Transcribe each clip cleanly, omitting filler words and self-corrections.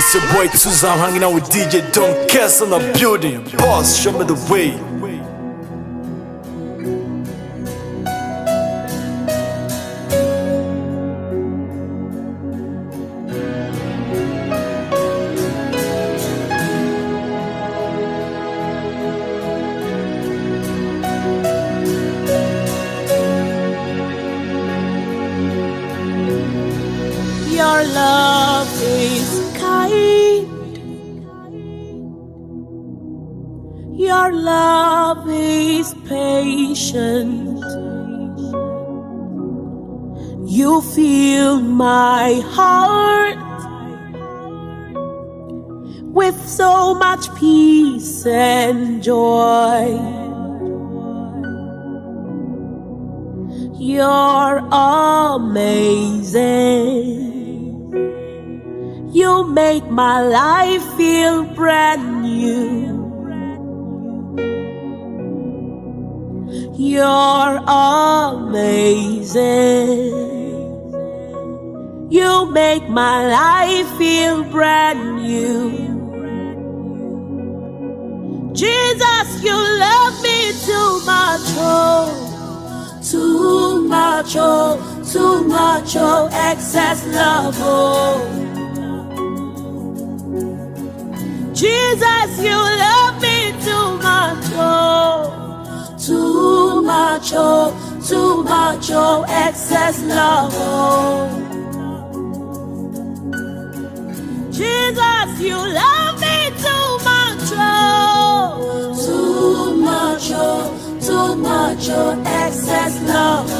It's your boy Tuza, I'm hanging out with DJ Don't Cass on the building. Boss, show me the way. Your love is kind. Your love is patient. You fill my heart with so much peace and joy. You're amazing. You make my life feel brand new. You're amazing. You make my life feel brand new. Jesus, you love me too much, oh, too much, oh, too much, oh, excess love, oh. Jesus, you love me too much, oh, too much, oh, too much, oh, excess love, oh. Jesus, you love me too much, oh, too much, oh, too much, oh, excess love, oh.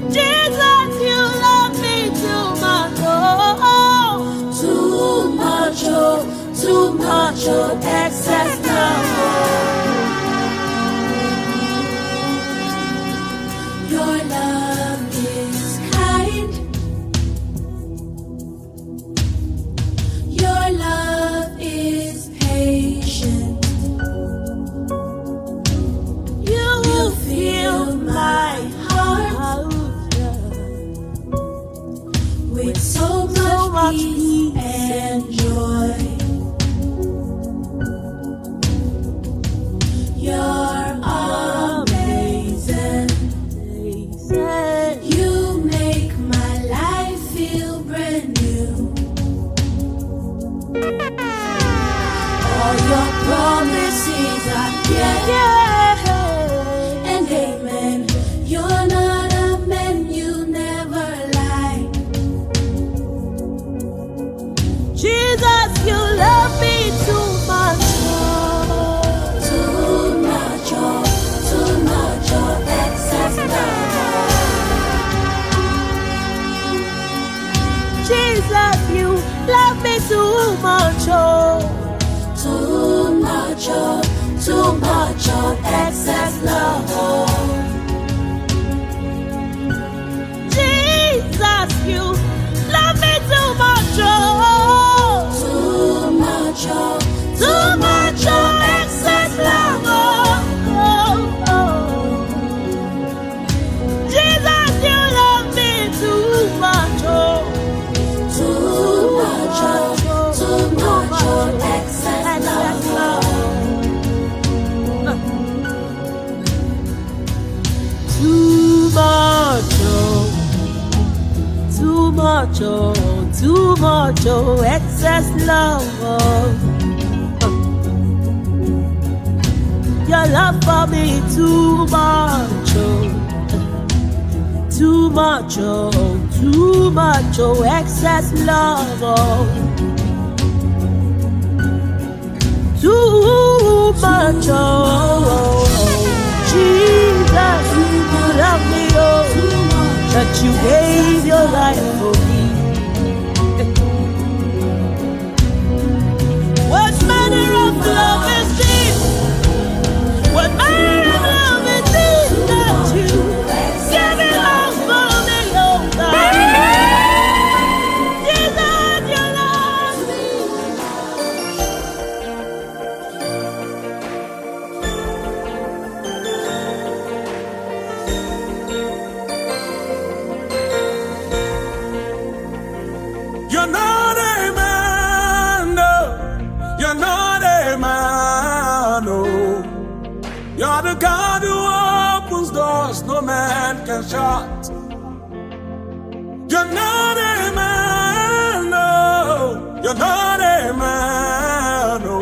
Jesus, you love me too much, oh, too much, oh, too much, oh, excess love, oh. Your love is kind. Your love is patient. You fill my heart with so much peace and joy. You're amazing. You make my life feel brand new. All your promises are yes and amen. You're not a man, you never lie. Jesus, you love me too much, oh, too much, oh, too much, oh, excess love. Jesus, you love me too much, oh, too much, oh, too much, oh, excess love, oh. Jesus, you love me too much, oh, too much, oh, too much, oh, excess love, oh, oh, oh. Jesus, you love me too much, oh, too much, oh, too much, oh, excess love, too much, oh, too much, oh, too much, oh, excess love, oh. Your love for me too much, oh, too much, oh, too much, oh, excess love, oh. Too much, oh, Jesus, you love me, oh, that you gave your life for me. What manner of love is this? What manner of love is this that you give it all for me, oh God? Jesus, you love me. You're not a man, no. You're not a man, no.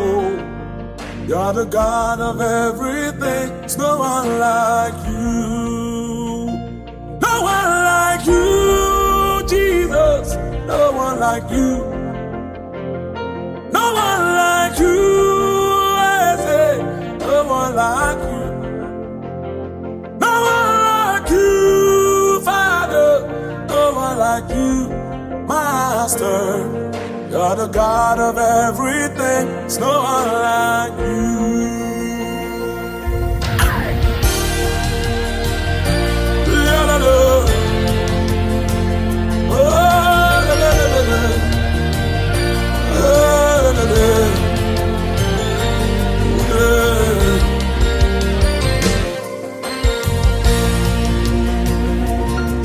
You're the God of everything. There's no one like you. No one like you, Jesus. No one like you. No one like you, I say. No one like you. No one like you, Father. No one like you, Master. You're the God of everything. There's no one like you.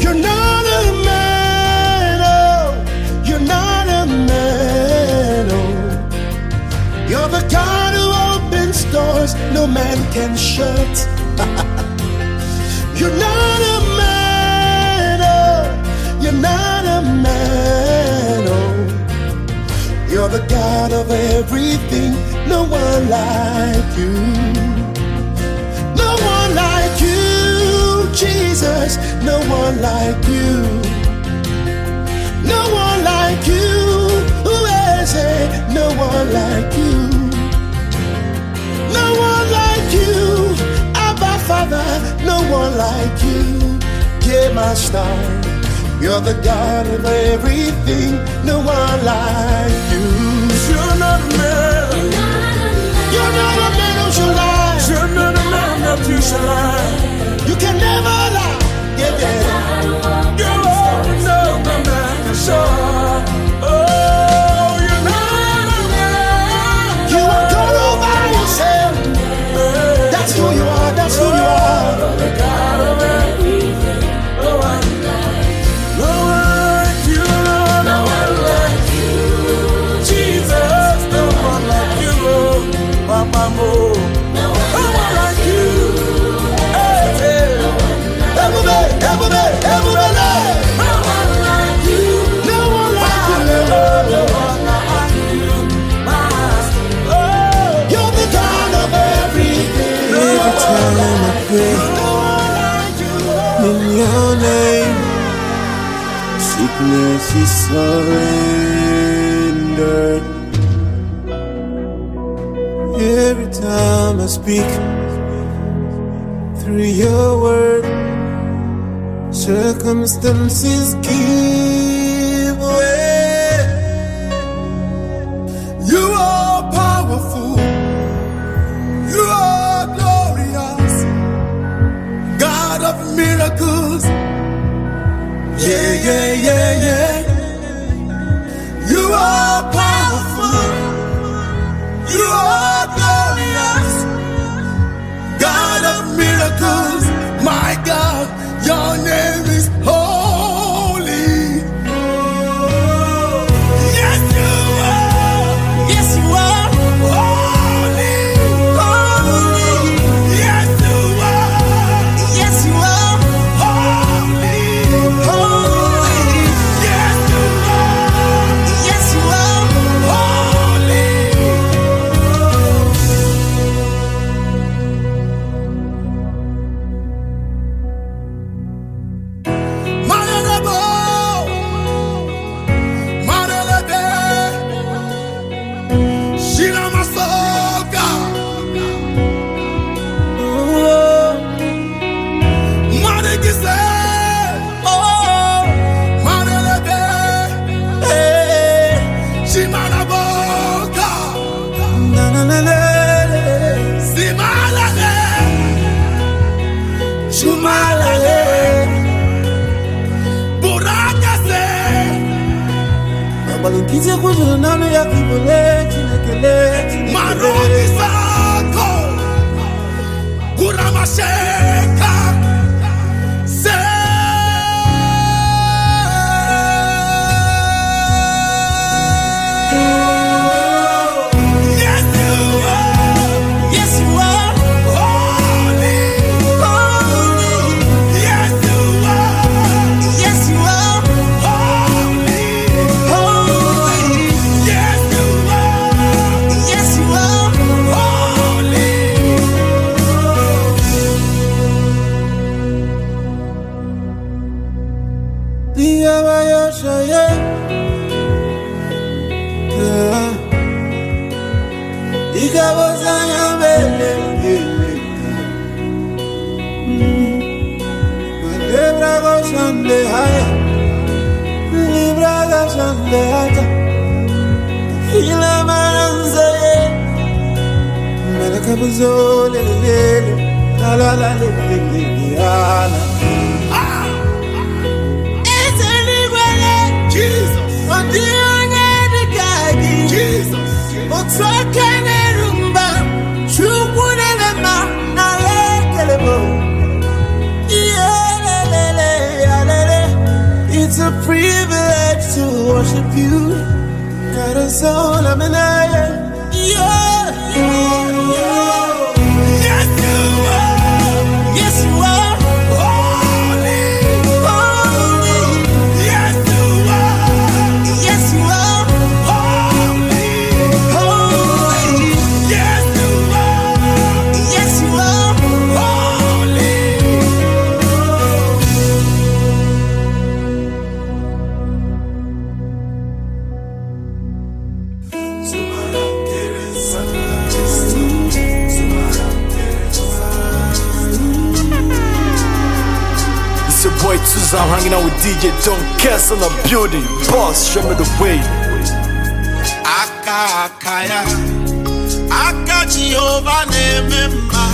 You're not a man, oh. You're not a man, oh. You're the God who opens doors no man can shut. You're not a man, oh. You're not a man, oh. You're the God of everything. No one like you. No one like you, Jesus. No one like you. No one like you. Who is it? No one like you. No one like you. Abba Father. No one like you. Yeah, my star. You're the God of everything. No one like you. You're not a man. You're not a man who shall lie. You're not a man that you shall lie. You can never lie. Yeah, yeah. You're no man can show. Oh, you're not a man. You are God all by yourself. That's who you are. That's who you are. The God of everything. No one like you. No one like you. Jesus, no one like you. Papa Mo. No one like you. Hey, hey. Everybody, everybody, everybody. No one like you. No one like you. No one like you. Master. Oh, You're the God of everything. Every time I pray No one like you. in your name, sickness is surrendered. Every time I speak through your word, circumstances give way. You are powerful. You are glorious. God of miracles. Yeah, yeah, yeah, yeah. You are powerful. You are glorious. God of miracles. My God, your name is holy. Yes, you are. Yes, you are. Holy. Holy. Yes, you are. Yes, you are. Holy. Holy. Yes, you are. Yes, you are. Holy. Balinkize kujuna nano ya kibole chinekele Maroki zako kuramasheka se Yes you are. Yes you are. Holy. Holy. Yes you are. Yes you are. Holy. It's a privilege to worship you. Got a soul, I'm an iron. Yes, you are. Yes, you are. Holy, holy. Yes, you are. Yes, you are. Holy, holy. Yes, you are. Yes, you are. Holy. Boy, I'm hanging out with DJ Don't Cass on the building. Boss, show me the way. Akaya, Aka Jehovah nemema.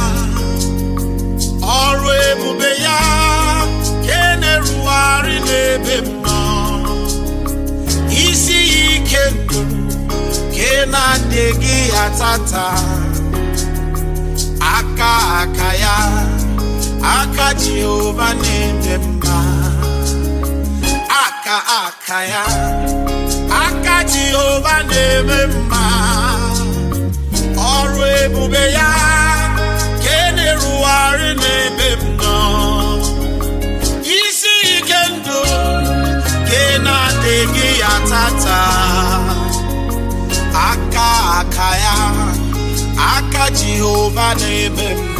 Alwe bubeya, kene ruari nebema. Isi ikendo, kena degi atata. Akaya. Aka Jehovah nemema. Akaya. Aka Jehovah nemema. Ọrụ ebube ya kene ruari nebema. Isi ike ndụ kena adịghị ya tata. Akaya. Aka Jehovah nemema.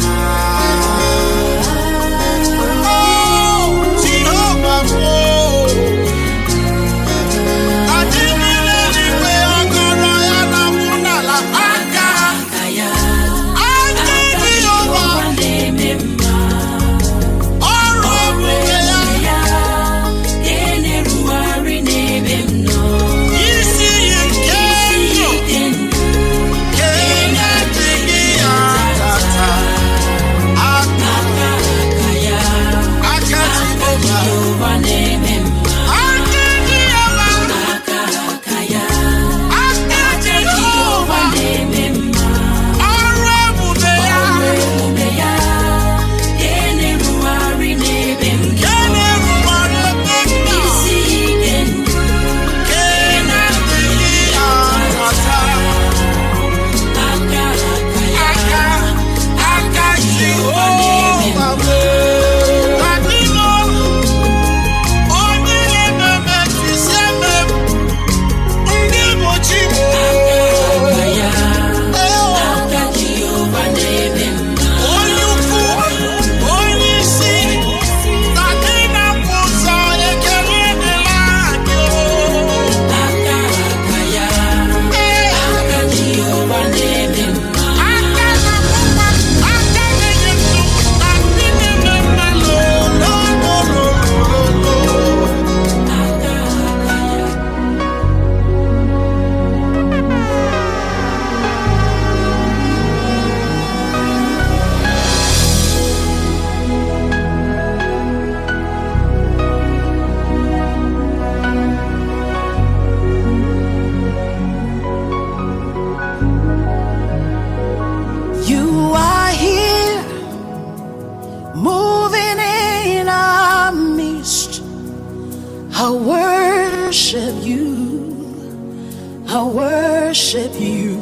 worship you.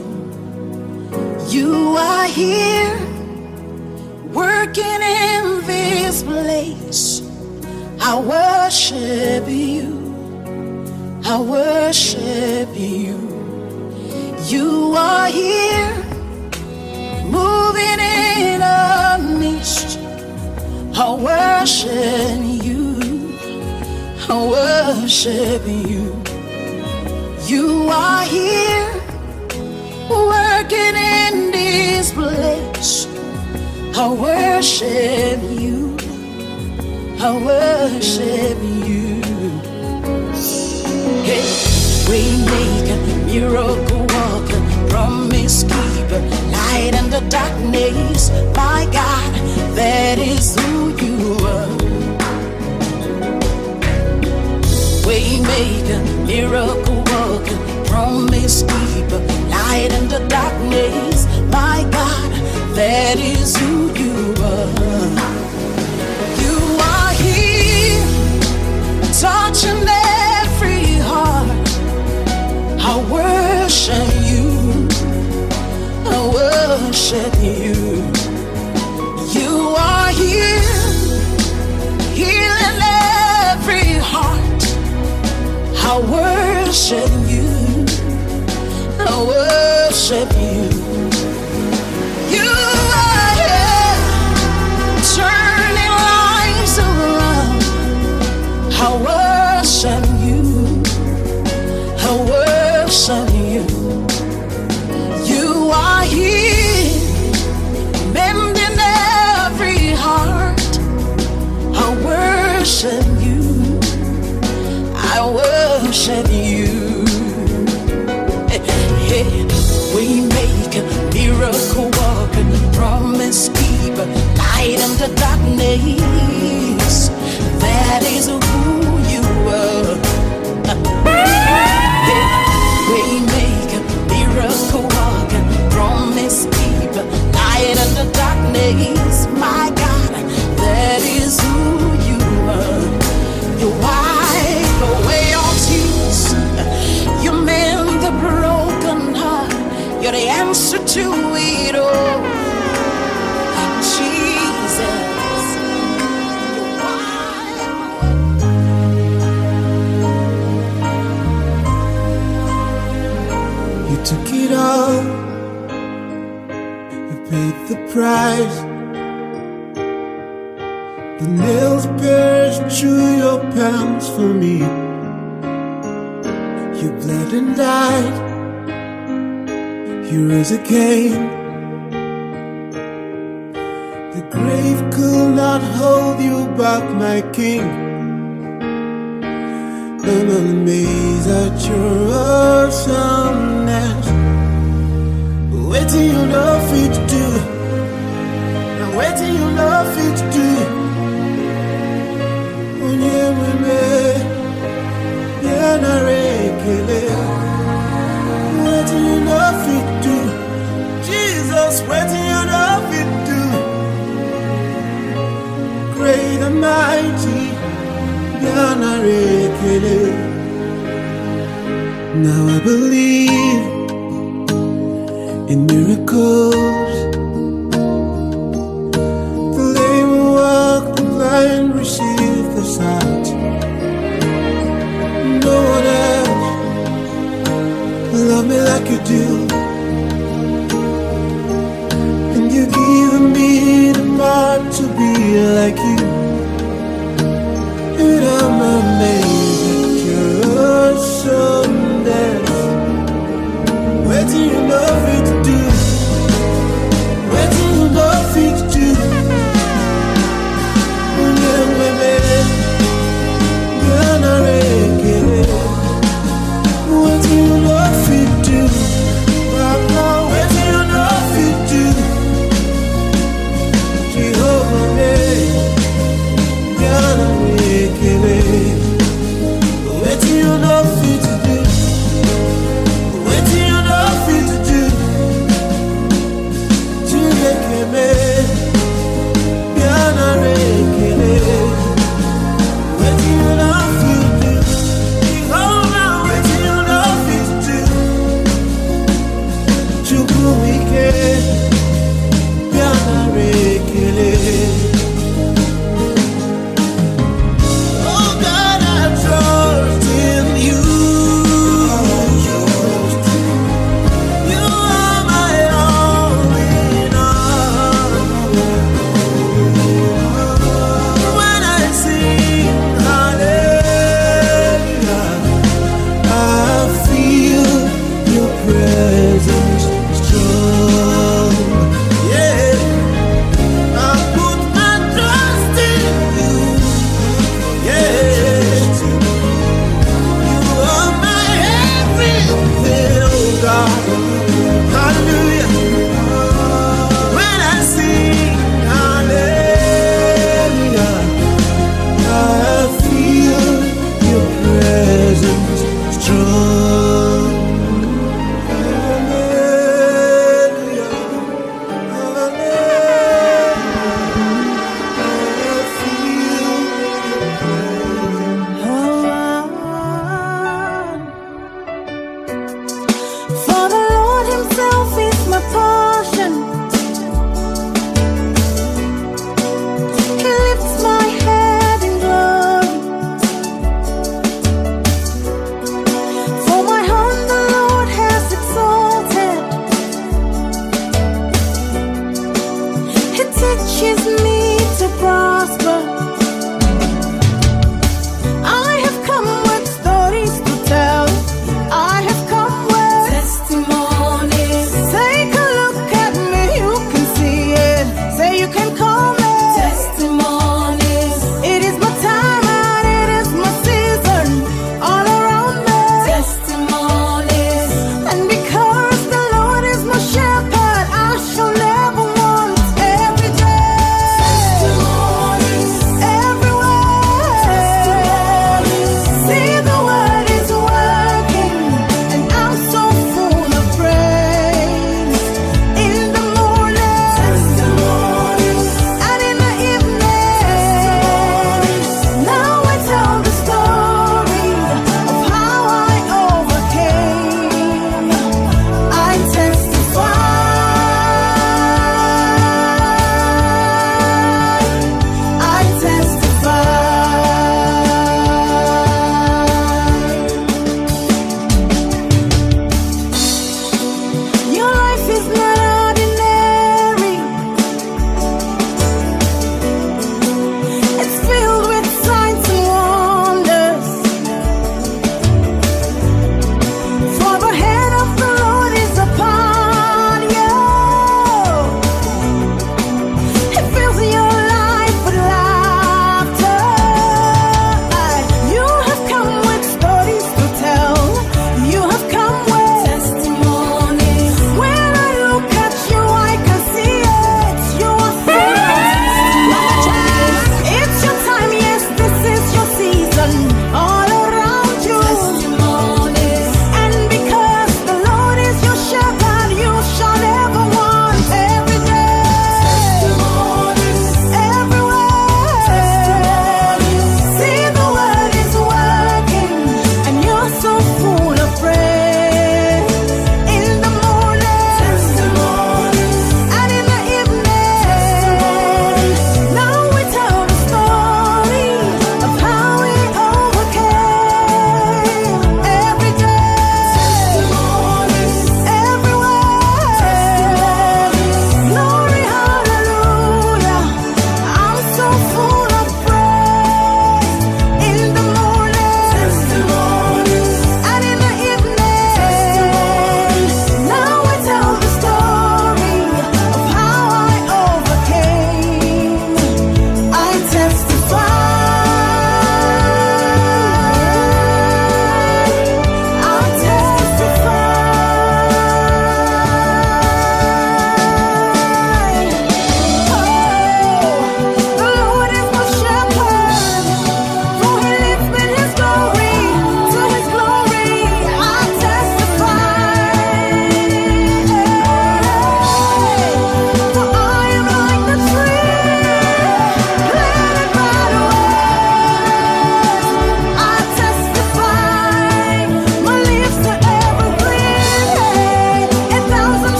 You are here working in this place. I worship you. I worship you. You are here moving in our midst. I worship you. I worship you. You are here, working in this place. I worship you. I worship you. Hey, we make a miracle worker, promise keeper, light in the darkness. My God, that is who you are. We make a miracle worker, promise keeper, light in the darkness. My God, that is who you are. You are here, touching every heart. I worship you. I worship you. You are here, healing every heart. I worship you. I worship you. You are here, turning lives around. I worship you. I worship you. You are here, mending every heart. I worship you. I worship you. Hey, we make a miracle walker, promise keeper, light in the darkness. That is who you are. Hey, we make a miracle walker, promise keeper, light in the darkness. My God, that is who you are. You wipe away all tears. You mend the broken heart. You're the answer to it all. Jesus. You took it all. You paid the price. The nails pierced through your pants for me. You bled and died. You rose again. The grave could not hold you back, my king. I'm amazed at your awesomeness. Waiting you know fit to do. I'm waiting you know fit to do. Waiting you know fit do. Jesus, waiting you know fit do. Great and mighty, now I believe in miracles. The lame walk, the blind receive the sight. No one else love me like you do, and you give me the heart to be like you. And I'm amazed at your awesomeness.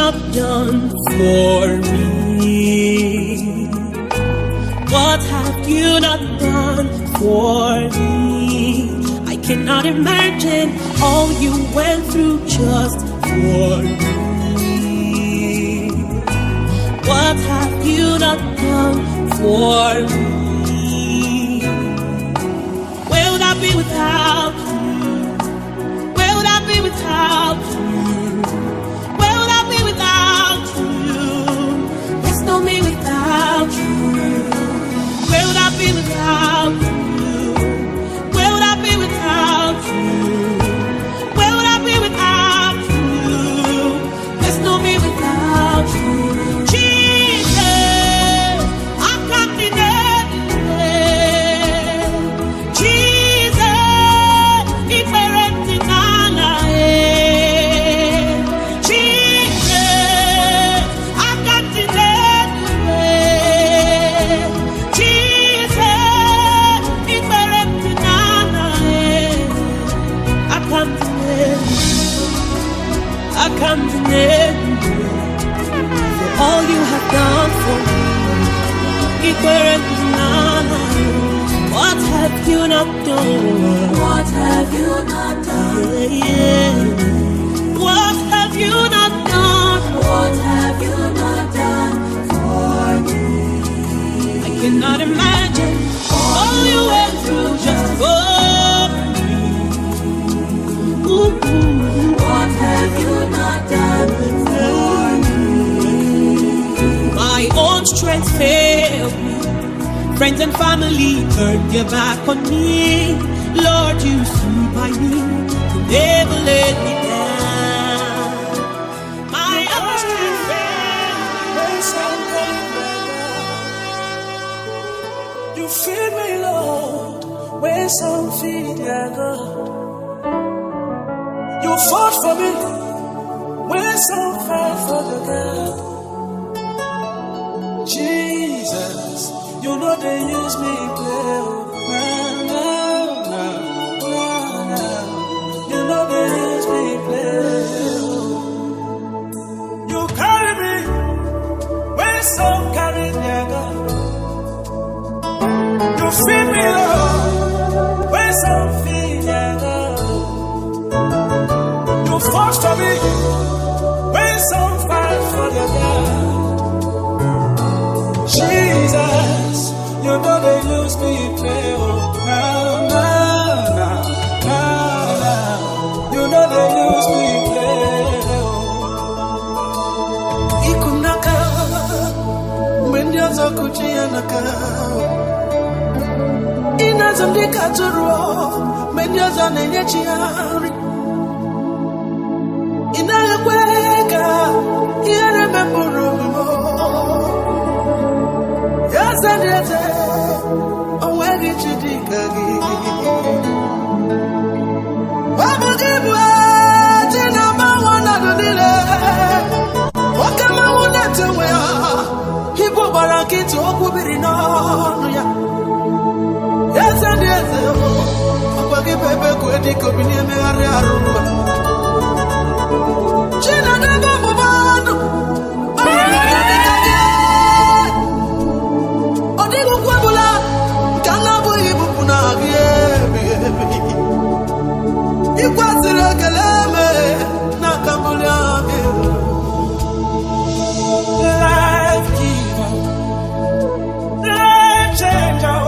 not done for me? What have you not done for me? I cannot imagine all you went through just for me. What have you not done for me? Where would I be without you? Where would I be without you? Where would I be without you? There's no me without you. Where would I be without you? Where would I be without you? Where would I be without you? There's no me without you. Jesus, AKAMDINELU. Jesus, EBEN. Jesus, AKAMDINELU. Jesus, EBEN. AKAMDINELU. For all you have done for me, EBEN. What have you not done? What have you not done? Yeah. What have you not done? What have you not done for me? I cannot imagine all you went through just for me. Ooh. What have you not done for me? My own strength failed me. Friends and family turned their back on me. Lord, you stood by me. You never let me down. My own strength failed me. You feed me, Lord, when some feed their God. You fought for me when some fight for the God. Jesus, you know they use me play. You know they use me play. You carry me when some carry their God. You feed me, Lord, when some feed their God. You fought for me when some fight for their God. Jesus, you know they use me play. You know they use me play. Ikunaka, mendiazo kuchianaka. Inazandika turo, mendiazo nenyechiari. Inakweka, irememburo mo. Yazandete, awegi chidikagi. Wabugibwa, tina mawana dudile. Wakama unetemwea, hipo barakitu okubiri nonuya. Yazandete, awegi bebe kwediko binyeme arumba. Chinedummo mubano, awegi Odigo kwabula, kanabu ibupuna giebe. Ikwasire keleme, nakambula giebe. Life giver, life changer,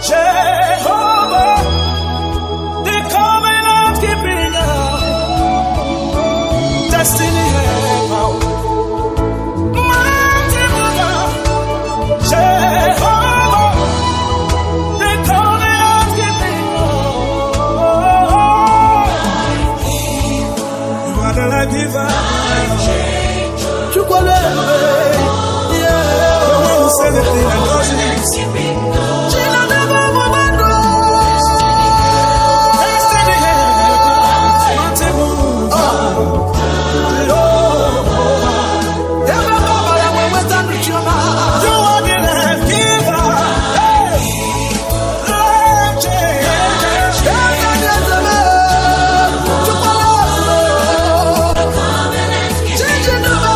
Jehovah, the covenant keeping God, destiny helper. Jehovah, they call me out, give me you are the life giver. Yeah, the one who said the thing and does it. Change it up.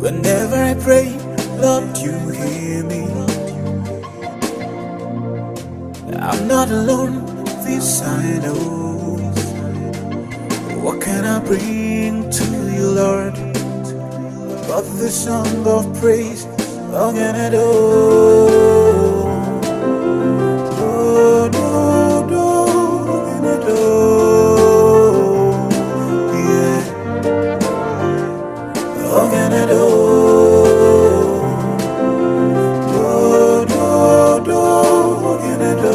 Whenever I pray, Lord, you hear me. I'm not alone, this I know. What can I bring to you, Lord, but the song of praise? What can I do? Oh, do, do, what can I do? Yeah. What can I do? Do, do, do, what can I do?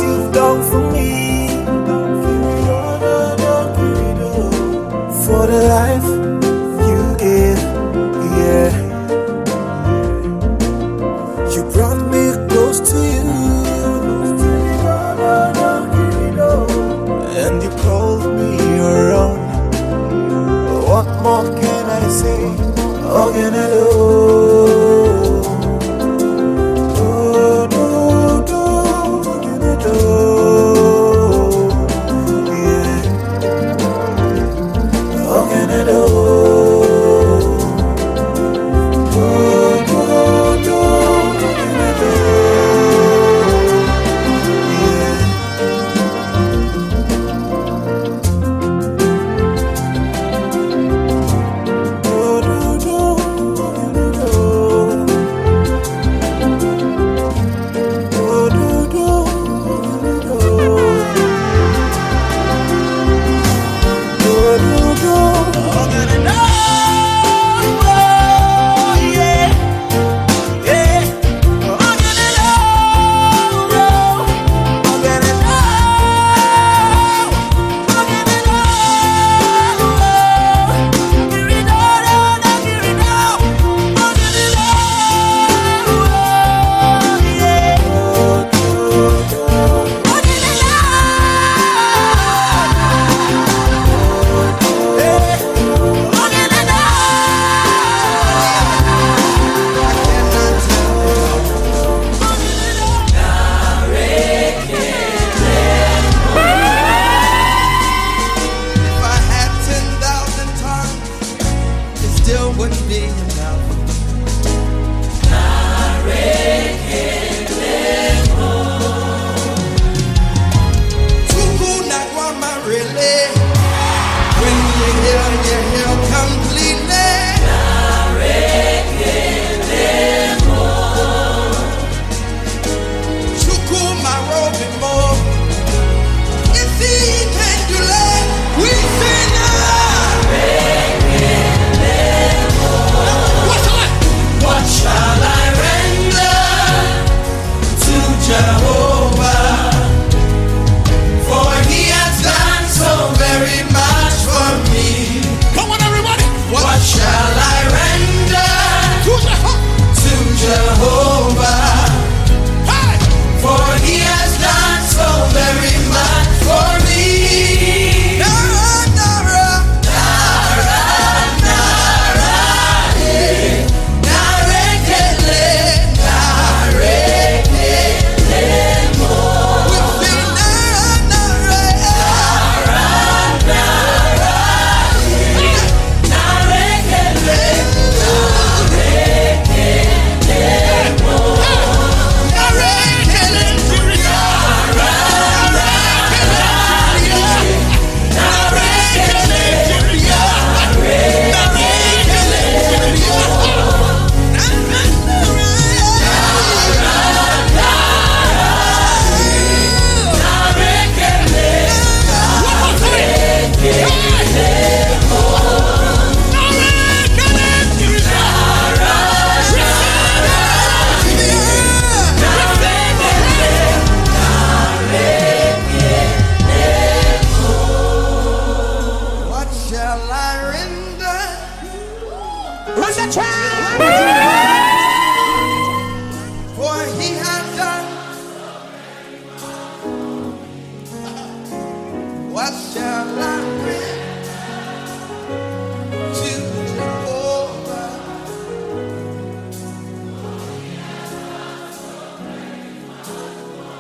You've done for me, for the life you give, yeah. You brought me close to you, and you called me your own. What more can I say? What can I do?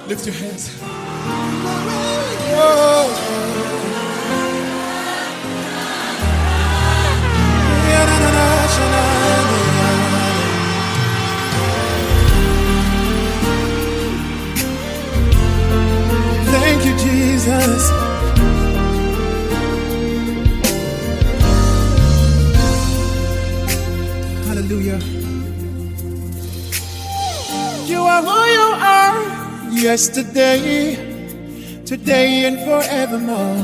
Lift your hands. Oh. Thank you, Jesus. Hallelujah. You are who you are, yesterday, today, and forevermore.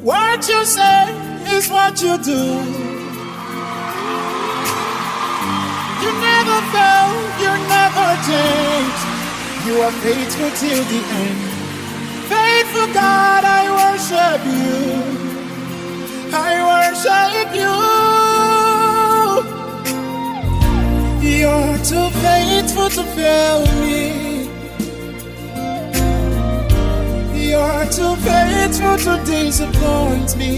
What you say is what you do. You never fail, you never change. You are faithful till the end. Faithful God, I worship you. I worship you. You're too faithful to fail me. You're too faithful to disappoint me.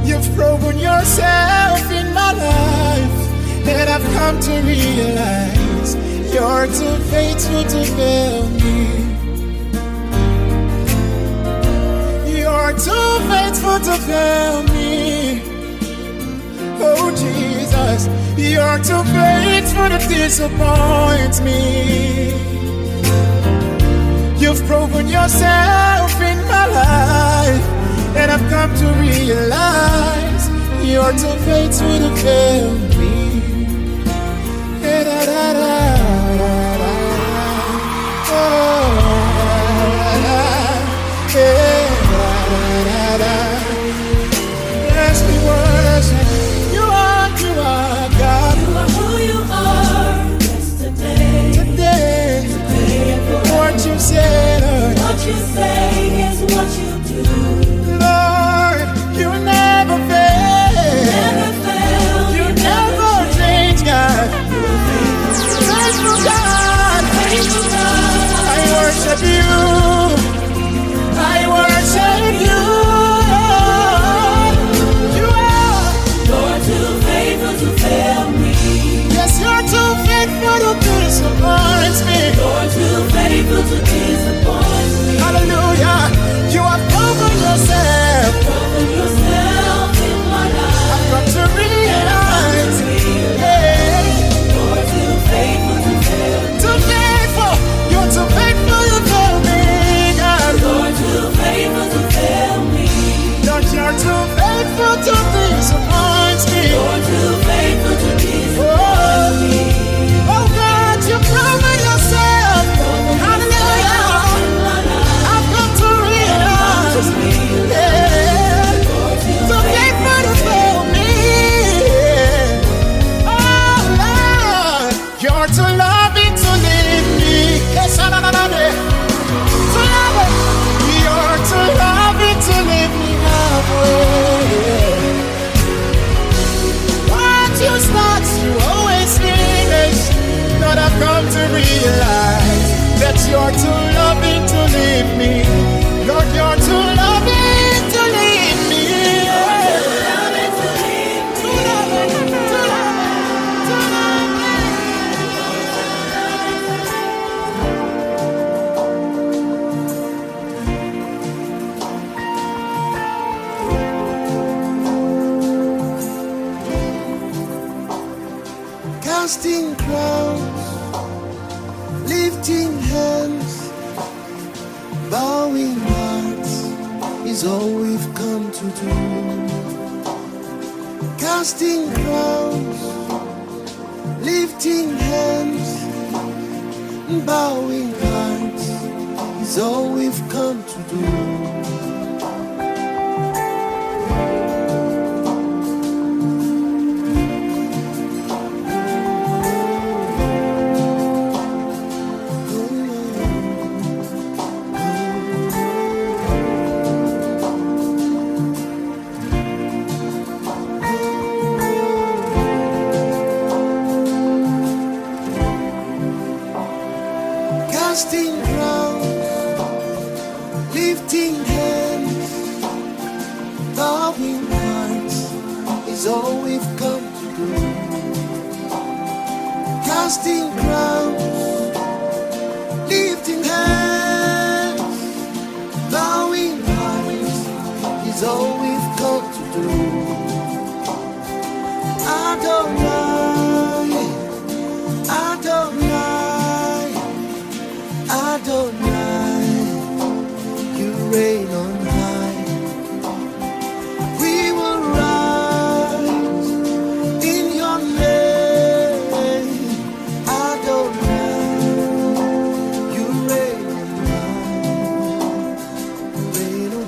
You've proven yourself in my life, and I've come to realize you're too faithful to fail me. You're too faithful to fail me. Oh Jesus, you're too faithful to disappoint me. You've proven yourself in my life, and I've come to realize you're too faithful to fail me. Yes, we worship. You are God. You are who you are. Yesterday, Today, and forever. what you said, What you say is what you do. Lord, you never fail. Never fail. You never change, God. Faithful God. Faithful God. I worship you. I worship you. You are. You're too faithful to fail me. Yes, you're too faithful to disappoint me. You're too faithful to disappoint me. Hallelujah. You have proven yourself. Proven yourself in my life. I've got to realize. Yeah. You're too faithful to fail me. Too faithful. You're too faithful to fail me, God. You're too faithful to fail me. Lord, you're too faithful to disappoint me. You're too faithful to disappoint me. Oh God, you proven yourself. Hallelujah. I've come to realize. Yeah. Too faithful to fail me. Oh Lord, you're too loving to leave me. Yes, to love it. You're too loving to leave me halfway. What you start, you always finish. Lord, I've come to realize that you're too loving to leave me. Lord, you're too loving to leave me. Too loving, too loving, too loving. Casting crowns, lifting hands, bowing hearts is all we've come to do. Casting crowns, lifting hands, bowing hearts is all we've come to do. Casting crowns, lifting hands, bowing hearts is all we've come to do. Casting crowns, reign on high. We will rise in your name, Adonai. You reign on high, reign on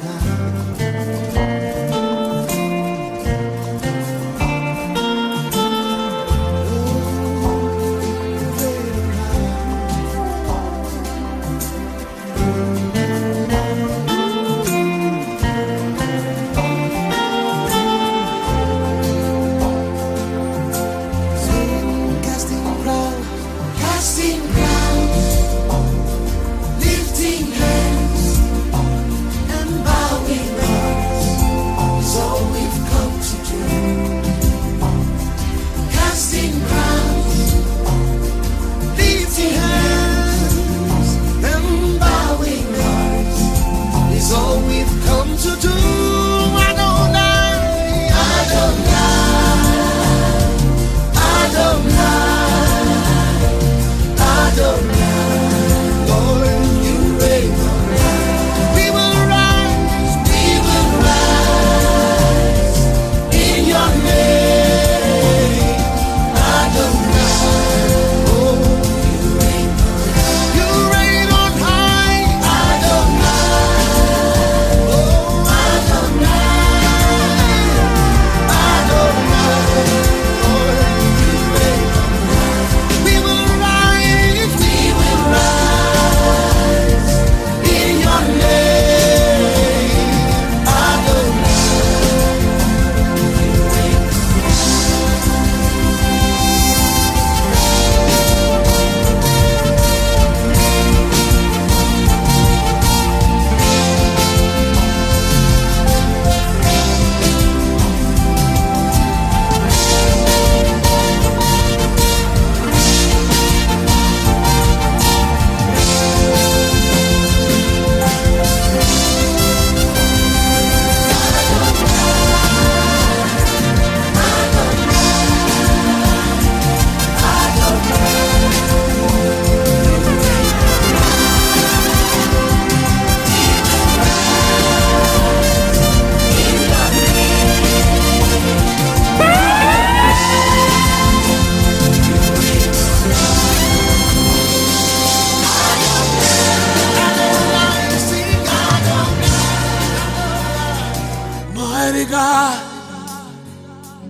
God,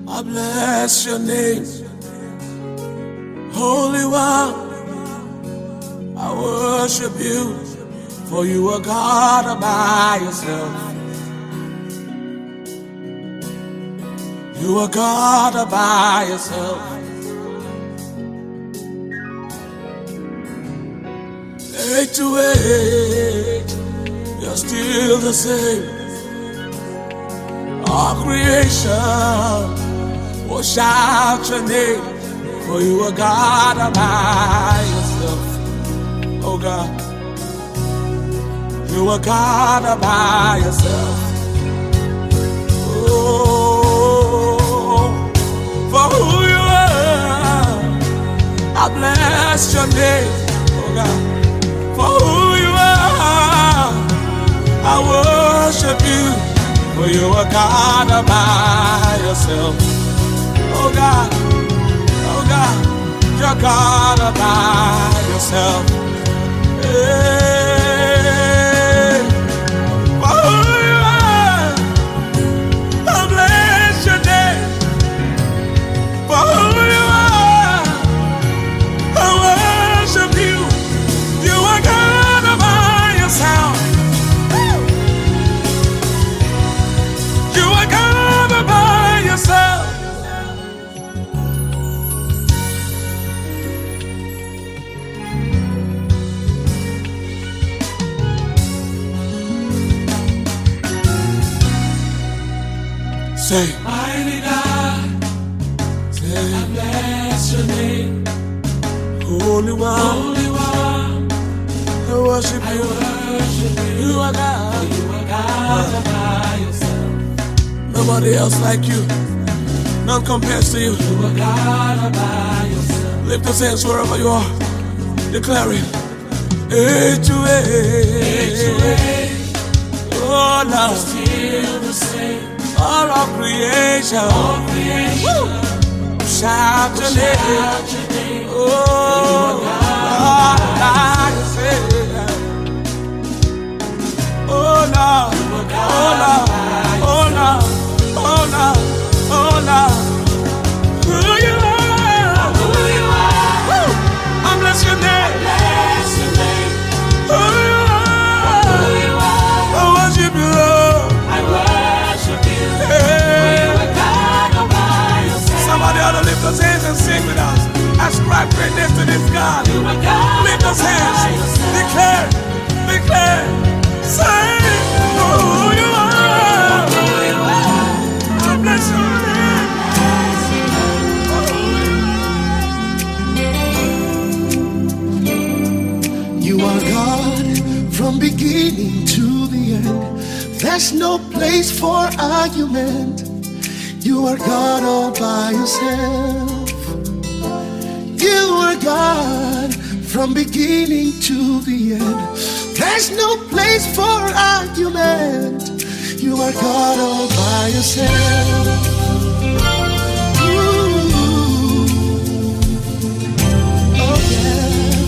I bless your name. Holy One, I worship you, for you are God all by yourself. You are God all by yourself. Age to age, you're still the same. All creation will shout your name, for you are God all by yourself. Oh God, you are God all by yourself. Oh, for who you are, I bless your name. Oh God, for who you are, I worship you. For you are God all by yourself. Oh God, you're God all by yourself. Hey, for who you are, I bless your name. For who you are, I worship you. You are God all by yourself. By yourself. Say, mighty God, say, I bless your name. Holy One, I worship you. You are God, all by yourself. Nobody else like you. None compares to you. You are God all by yourself. Lift those hands wherever you are. Declare it. Age to age, Oh Lord, still the same. all of creation, Woo! Shout your name. Oh Lord, like I said. Oh Lord, oh Lord, oh Lord, oh Lord, oh Lord. Who you are, Woo! I bless your name. Who you are, I worship you, Lord. Hey. Somebody ought to lift those hands and sing with us. Ascribe greatness to this God. Lift those hands, declare, say who you are. I bless your You are God from beginning to the end. There's no place for argument. You are God all by yourself. You are God from beginning to the end. There's no place for argument. You are God all by yourself. Ooh. Oh yeah.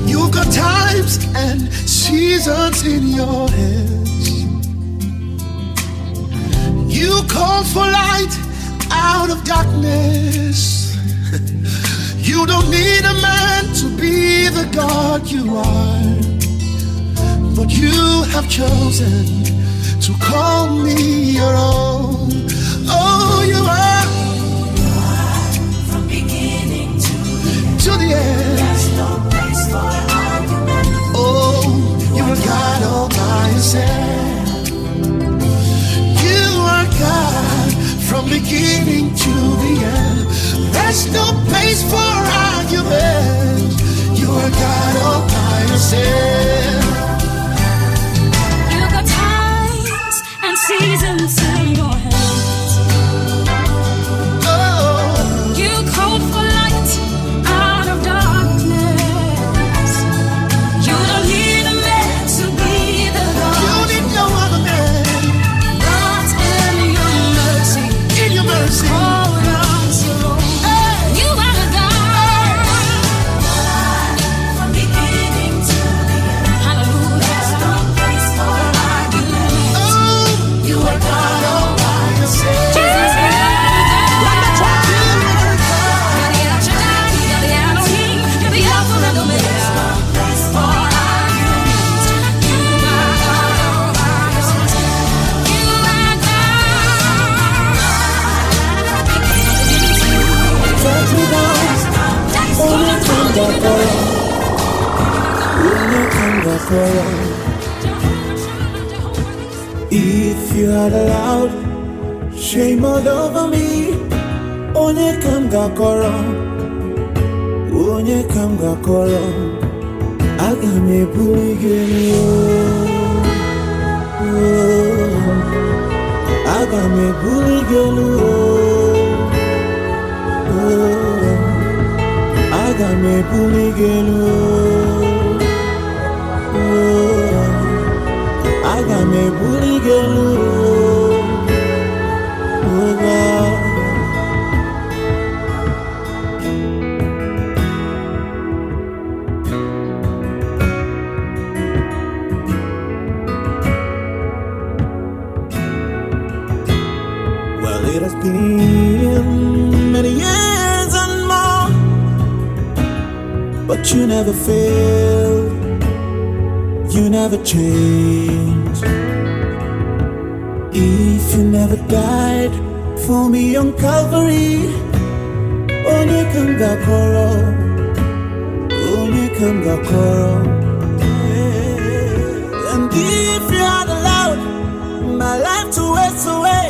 You've got times and seasons in your hands. You call for light out of darkness. You don't need a man to be the God you are, but you have chosen to call me your own. Oh, you are from beginning to the end. There's no place for argument. Oh, you are God all by yourself. You are God from beginning to the end. There's no place for argument. You are God all by yourself. You've got times and seasons in your hands. Oh, You called for light out of darkness. You don't need a man to be the you God. need no other man. But in your mercy, In your mercy, hold on to you are God from beginning to the end. Hallelujah. There's no place for argument. oh, you are God all by yourself. Jesus, You are God. you're the El Shaddai, you're the Elohim, you're the Alpha and Omega. There's no place for argument. You are God all by yourself. You are If you had allowed shame all over me, onye kam gakoro, onye kam gakoro, aga m ebuli gị elu, aga m ebuli gị elu, aga m ebuli gị elu, aga m ebuli gị elu, oh God. Well, it has been many years and more, but you never failed, you never changed. If you never died for me on Calvary, onye kam gakoro, onye kam gakoro. And if you had allowed my life to waste away,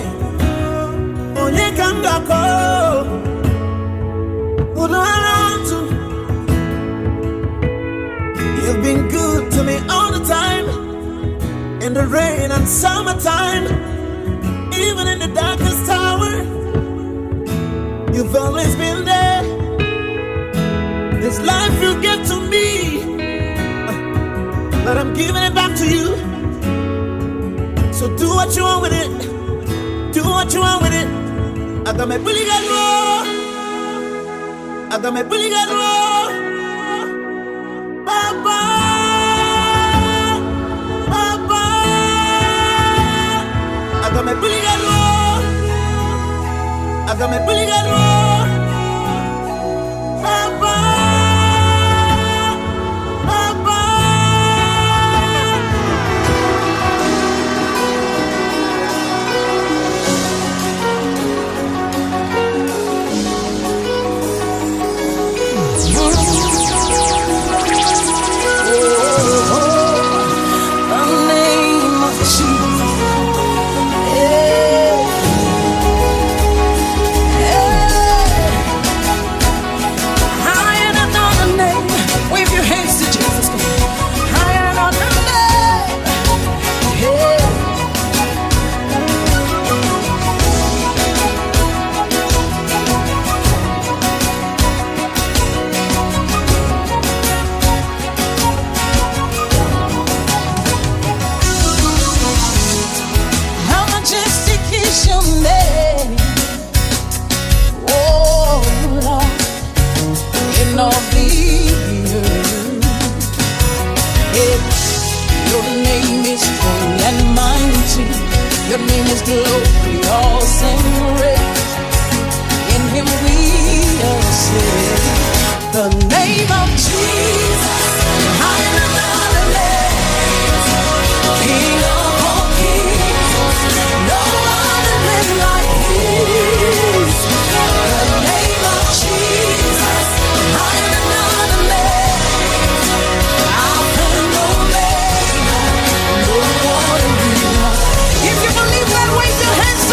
onye kam gakoro, would I want to? You've been good to me all the time, in the rain and summertime, even in the darkest hour. You've always been there. This life you give to me, giving it back to you. So do what you want with it. Do what you want with it. I got my bully gun roll. I got my bully gun roll. Papa, Papa. I got my bully gun roll. I got my bully gun roll. Papa, Papa. Your name is glorious and great. In Him we are saved. The name of Jesus, higher than other names. King of all kings, no other name like His. The name of Jesus, higher than other names. Alpha and Omega, no one. If you believe that, raise your hands.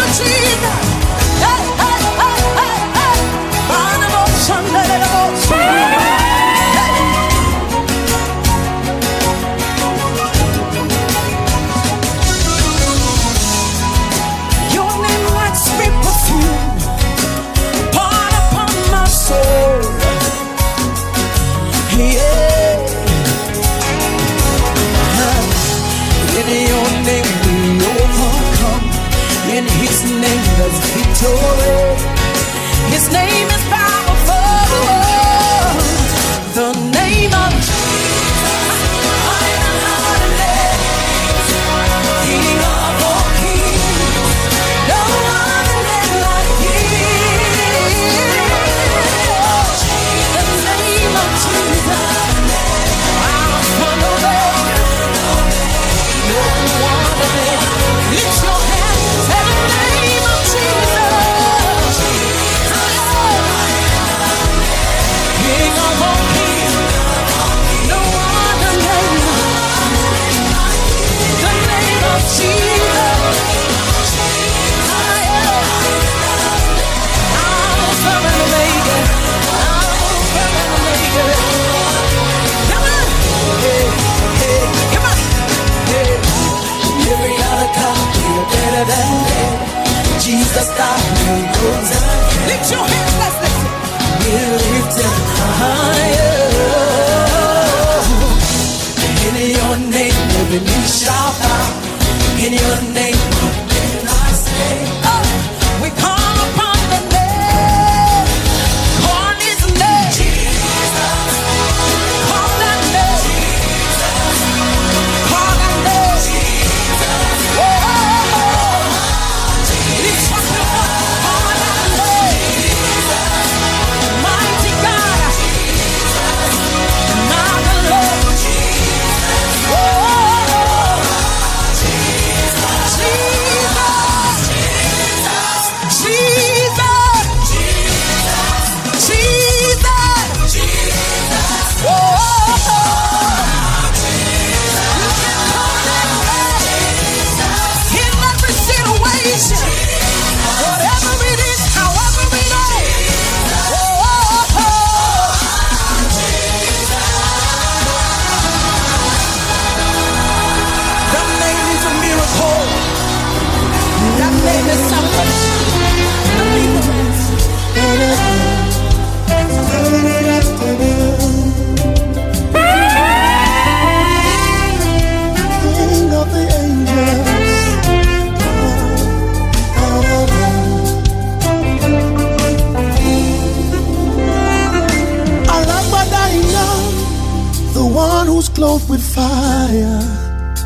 one who's clothed with fire.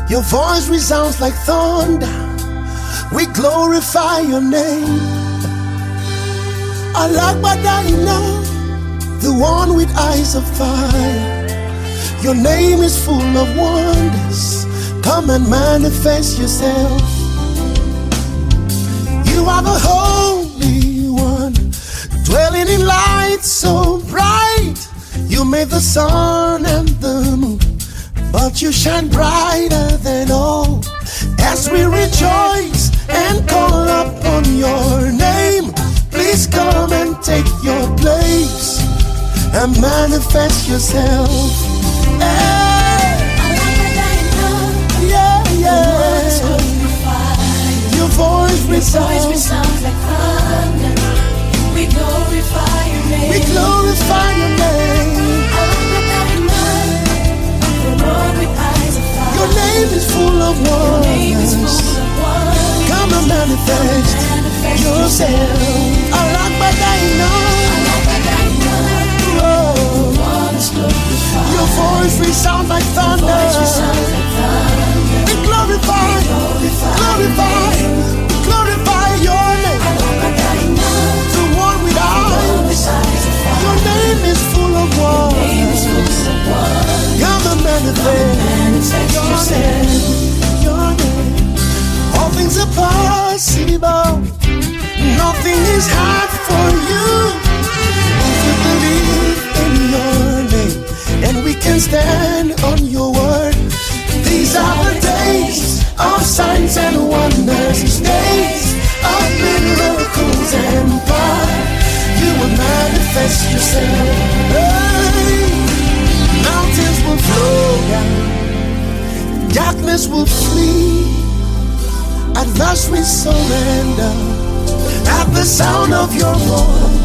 Your voice resounds like thunder. We glorify your name. ALAGBADA, the one with eyes of fire. Your name is full of wonders. Come and manifest yourself. You are the Holy One, dwelling in light so bright. You made the sun and the moon, but you shine brighter than all. As we rejoice and call upon your name, please come and take your place and manifest yourself. Hey. Yeah, yeah. Your voice resounds like thunder. We glorify your name. We glorify your name. Your name is full of wonders. Come and manifest yourself. ALAGBADA, your voice resounds like thunder. We glorify your name. The one with eyes. Your name is full of wonders. Come and manifest your name. All things are possible. Nothing is hard for you. If we believe in your name, and we can stand on your word. These are the days of signs and wonders, days of miracles and power. You will manifest yourself. Hey. Mountains will flow down, darkness will flee. At last we surrender at the sound of your voice.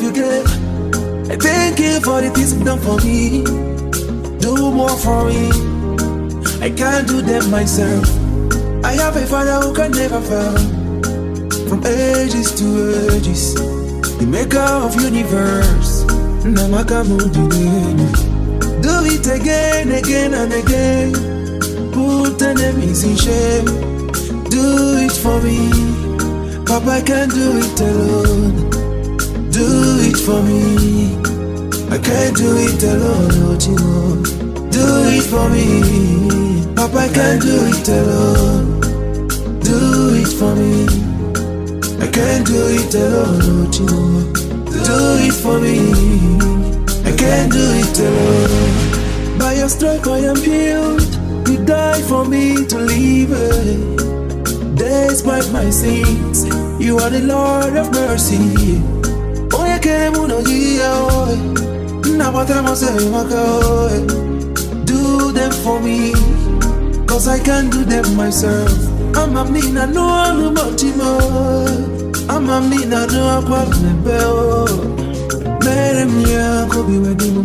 you gave. I thank you for the things you've done for me. Do more for me. I can't do them myself. I have a Father who can never fail. From ages to ages, the maker of universe. Do it again, again and again. Put enemies in shame. Do it for me. Papa, I can't do it alone. Do it for me. I can't do it alone, oh Chinwo. Do it for me. Papa, I can't do it alone. Do it for me. I can't do it alone, oh Chinwo. Do it for me. I can't do it alone. By your strength I am healed. You died for me to live. Despite my sins, you are the Lord of mercy. Oh, you came on now what I must say, do them for me, cause I can't do them myself. I'm a mina no one about you. I'm a mina no one about me. Could be with you,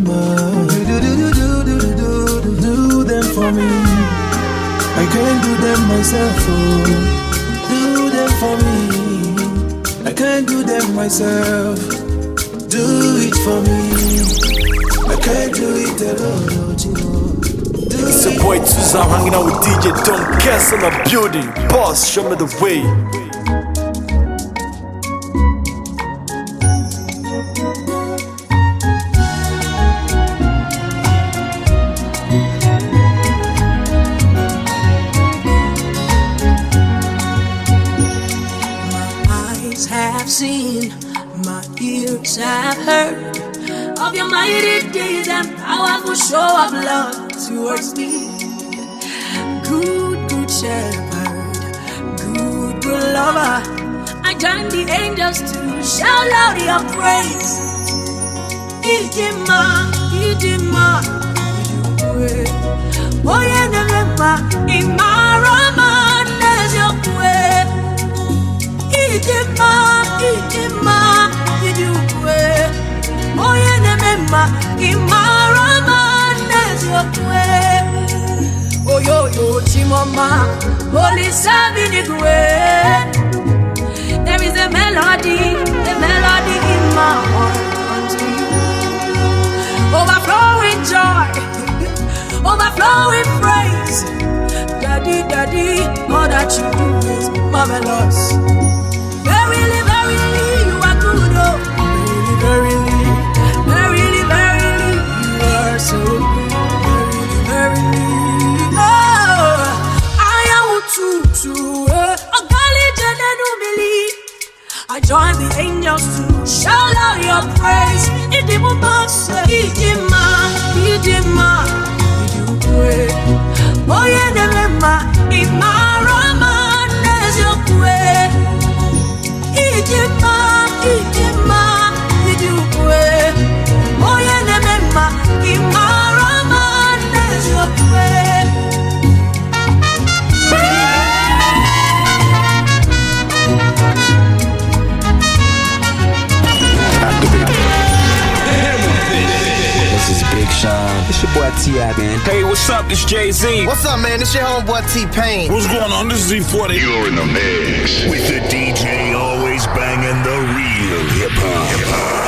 do them for me. I can't do them myself. Do them for me. I can't do them myself. Do it for me. I can't do it alone. It's your boy Tuza, I'm hanging out with DJ Don't Guess in the building. Boss, show me the way. Seen, my ears have heard of your mighty deeds and powerful show of love towards me. Good, good shepherd, good, good lover. I join the angels to shout out your praise. Idima, Idima, Oye Nevema, Imarama, there's your way. Idima, Idima, Idukwe. Oye Nevema, Imarama, there's your way. Oyo, yo, Chimoma, Holy Savinigwe. There is a melody in my heart unto you. Overflowing joy, overflowing praise. Daddy, Daddy, all that you do is marvelous. Verily, verily, you are good, oh. Verily, verily, verily, you are so good. Verily, verily, oh. I am Ututu, I join the angels to shout out your praise. Idima, Idima, Idima, Idukwe. Oye Nevema, Imarama, there's your way. Idima, Idima, Idukwe. Oye Nevema, Imarama, there's your way. This is Big Sean. It's your boy T.I., man. Hey, what's up? This Jay-Z. What's up, man? It's your homeboy T-Pain. What's going on? This is Z40. You're in the mix with the DJ always banging the real hip-hop.